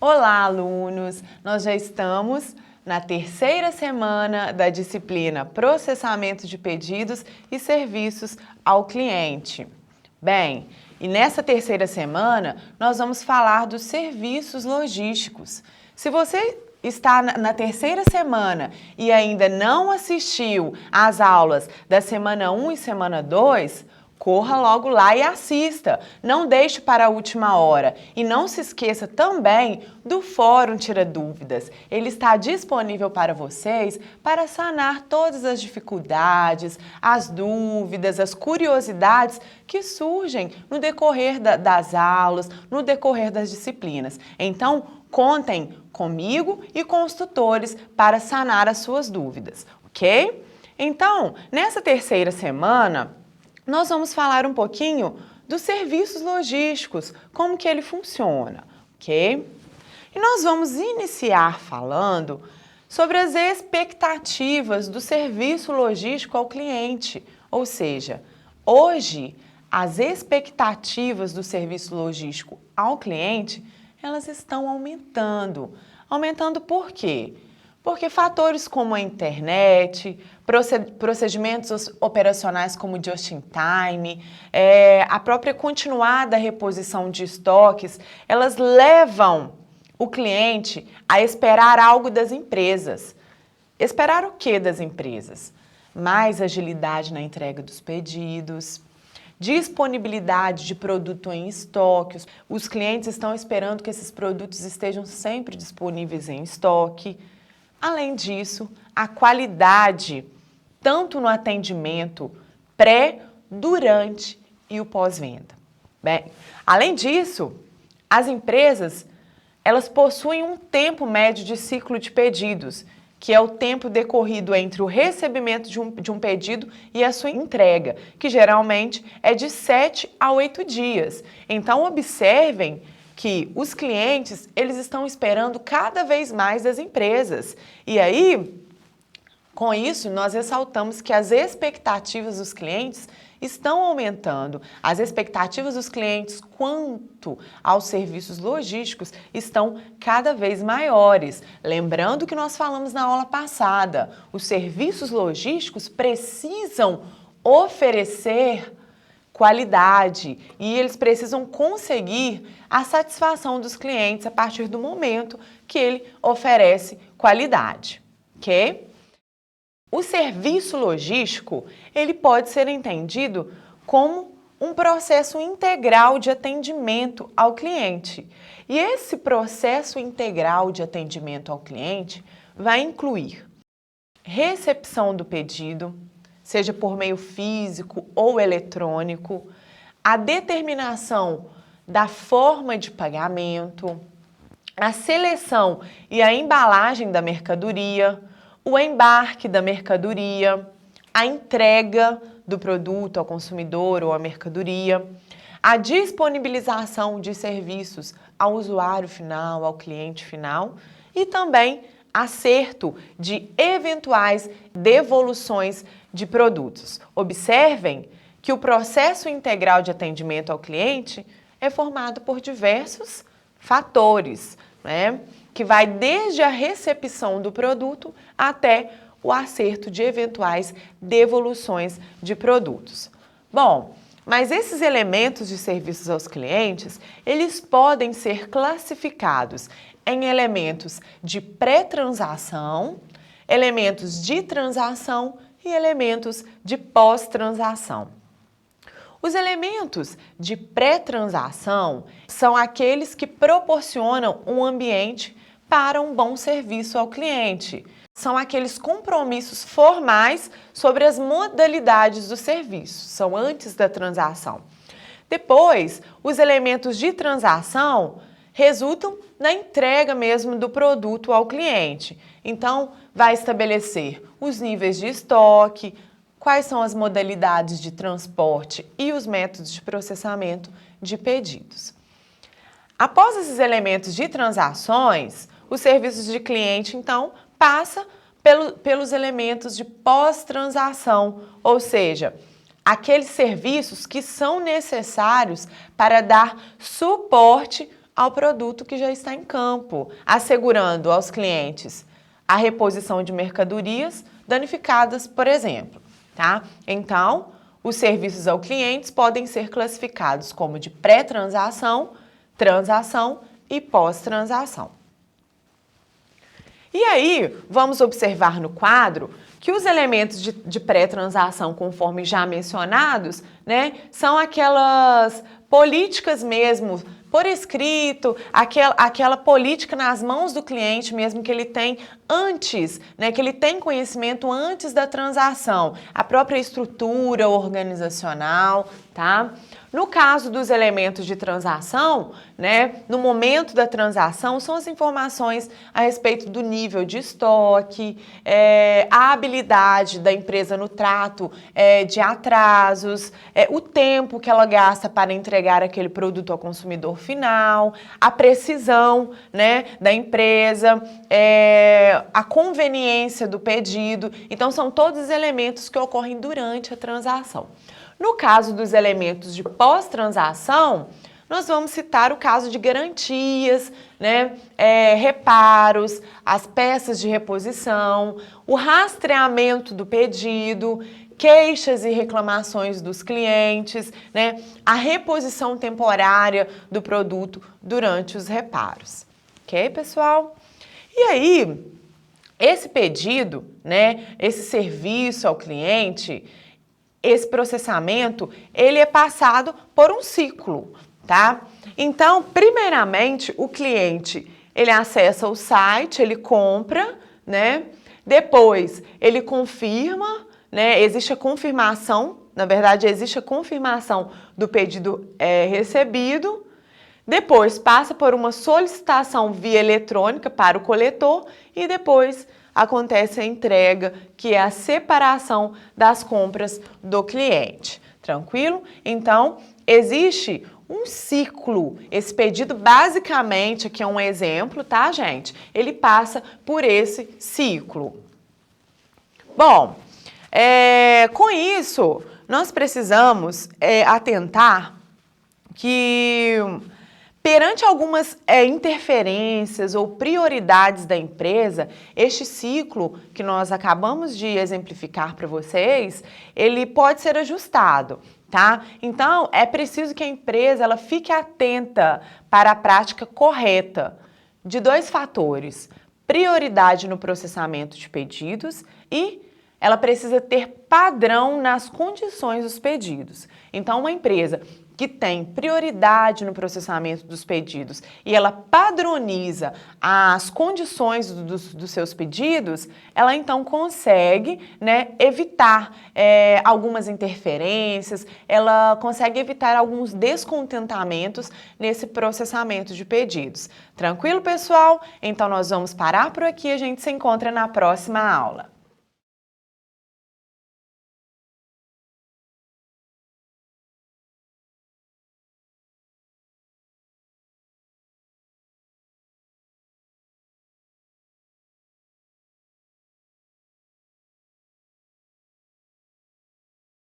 Olá, alunos! Nós já estamos na terceira semana da disciplina Processamento de Pedidos e Serviços ao Cliente. Bem, e nessa terceira semana nós vamos falar dos serviços logísticos. Se você está na terceira semana e ainda não assistiu às aulas da semana 1 e semana 2, corra logo lá e assista, não deixe para a última hora. E não se esqueça também do Fórum Tira Dúvidas. Ele está disponível para vocês para sanar todas as dificuldades, as dúvidas, as curiosidades que surgem no decorrer das aulas, no decorrer das disciplinas. Então, contem comigo e com os tutores para sanar as suas dúvidas, ok? Então, nessa terceira semana, nós vamos falar um pouquinho dos serviços logísticos, como que ele funciona, ok? E nós vamos iniciar falando sobre as expectativas do serviço logístico ao cliente, ou seja, hoje as expectativas do serviço logístico ao cliente, elas estão aumentando. Aumentando por quê? Porque fatores como a internet, procedimentos operacionais como just-in-time, a própria continuada reposição de estoques, elas levam o cliente a esperar algo das empresas. Esperar o que das empresas? Mais agilidade na entrega dos pedidos, disponibilidade de produto em estoque. Os clientes estão esperando que esses produtos estejam sempre disponíveis em estoque. Além disso, a qualidade, tanto no atendimento pré, durante e o pós-venda. Bem, além disso, as empresas, elas possuem um tempo médio de ciclo de pedidos, que é o tempo decorrido entre o recebimento de um pedido e a sua entrega, que geralmente é de 7 a 8 dias. Então, observem que os clientes, eles estão esperando cada vez mais das empresas. E aí, com isso, nós ressaltamos que as expectativas dos clientes estão aumentando. As expectativas dos clientes quanto aos serviços logísticos estão cada vez maiores. Lembrando que nós falamos na aula passada, os serviços logísticos precisam oferecer qualidade e eles precisam conseguir a satisfação dos clientes a partir do momento que ele oferece qualidade, ok? O serviço logístico, ele pode ser entendido como um processo integral de atendimento ao cliente. E esse processo integral de atendimento ao cliente vai incluir recepção do pedido, seja por meio físico ou eletrônico, a determinação da forma de pagamento, a seleção e a embalagem da mercadoria, o embarque da mercadoria, a entrega do produto ao consumidor ou à mercadoria, a disponibilização de serviços ao usuário final, ao cliente final e também acerto de eventuais devoluções de produtos. Observem que o processo integral de atendimento ao cliente é formado por diversos fatores, né? Que vai desde a recepção do produto até o acerto de eventuais devoluções de produtos. Bom, mas esses elementos de serviços aos clientes, eles podem ser classificados em elementos de pré-transação, elementos de transação e elementos de pós-transação. Os elementos de pré-transação são aqueles que proporcionam um ambiente para um bom serviço ao cliente. São aqueles compromissos formais sobre as modalidades do serviço, são antes da transação. Depois, os elementos de transação resultam na entrega mesmo do produto ao cliente. Então, vai estabelecer os níveis de estoque, quais são as modalidades de transporte e os métodos de processamento de pedidos. Após esses elementos de transações, os serviços de cliente, então, passa pelos elementos de pós-transação, ou seja, aqueles serviços que são necessários para dar suporte ao produto que já está em campo, assegurando aos clientes a reposição de mercadorias danificadas, por exemplo, tá? Então, os serviços ao cliente podem ser classificados como de pré-transação, transação e pós-transação. E aí, vamos observar no quadro que os elementos de pré-transação, conforme já mencionados, né, são aquelas políticas mesmo, por escrito, aquela política nas mãos do cliente mesmo que ele tem antes, né, que ele tem conhecimento antes da transação, a própria estrutura organizacional, tá? No caso dos elementos de transação, né, no momento da transação, são as informações a respeito do nível de estoque, a habilidade da empresa no trato de atrasos, o tempo que ela gasta para entregar aquele produto ao consumidor final, a precisão, né, da empresa, a conveniência do pedido. Então, são todos os elementos que ocorrem durante a transação. No caso dos elementos de pós-transação, nós vamos citar o caso de garantias, né, reparos, as peças de reposição, o rastreamento do pedido, queixas e reclamações dos clientes, né, a reposição temporária do produto durante os reparos. Ok, pessoal? E aí, esse pedido, né, esse serviço ao cliente, esse processamento, ele é passado por um ciclo, tá? Então, primeiramente, o cliente, ele acessa o site, ele compra, né? Depois, ele confirma, né? Existe a confirmação, na verdade, existe a confirmação do pedido recebido. Depois, passa por uma solicitação via eletrônica para o coletor e depois acontece a entrega, que é a separação das compras do cliente. Tranquilo? Então, existe um ciclo. Esse pedido, basicamente, aqui é um exemplo, tá, gente? Ele passa por esse ciclo. Bom, com isso, nós precisamos atentar que perante algumas interferências ou prioridades da empresa, este ciclo que nós acabamos de exemplificar para vocês, ele pode ser ajustado, tá? Então, é preciso que a empresa ela fique atenta para a prática correta de dois fatores: prioridade no processamento de pedidos e ela precisa ter padrão nas condições dos pedidos. Então, uma empresa que tem prioridade no processamento dos pedidos e ela padroniza as condições dos seus pedidos, ela então consegue, né, evitar algumas interferências, ela consegue evitar alguns descontentamentos nesse processamento de pedidos. Tranquilo, pessoal? Então nós vamos parar por aqui, a gente se encontra na próxima aula.